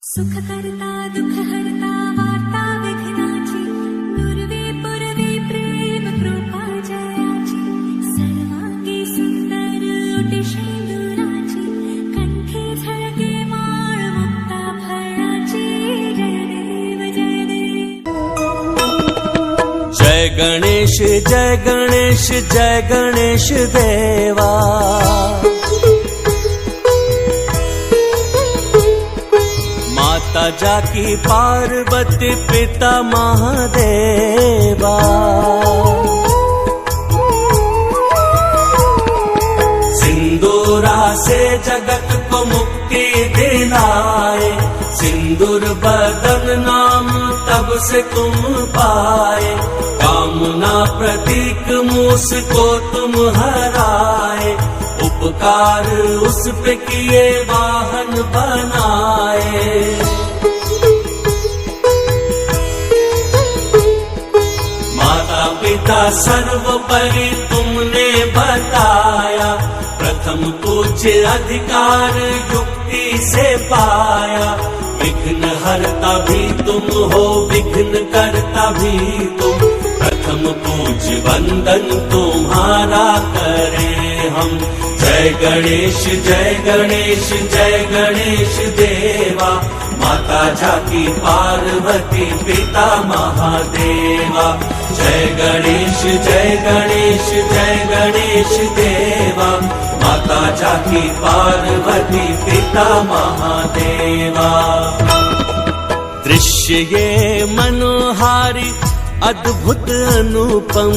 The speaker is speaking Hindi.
सुख करता दुख हरता वार्ता विघ्नाची दुर्वे पुरवे प्रेम कृपा जयाची सर्वांगी सुंदर उटिशेंदुराची कंठे झळके माळ मुक्ता फळाची जय देव जय गणेश जय गणेश जय गणेश देवा। माता जाकी पार्वती पिता महादेवा। सिंदूरा से जगत को मुक्ति दिलाए, सिंदूर बदन नाम तब से तुम पाए। कामना प्रतीक मूस को तुम हराए, उपकार उस पे किए वाहन बनाए। माता पिता सर्वोपरि तुमने बताया, प्रथम पूज्य अधिकार युक्ति से पाया। विघ्न हरता भी तुम हो विघ्न करता भी तुम, प्रथम पूज्य वंदन तुम्हारा करें हम। जय गणेश जय गणेश जय गणेश देवा। माता जाकी पार्वती पिता महादेवा। जय गणेश जय गणेश जय गणेश देवा। माता जाकी पार्वती पिता महादेवा। दृश्य ये मनोहारी अद्भुत अनुपम,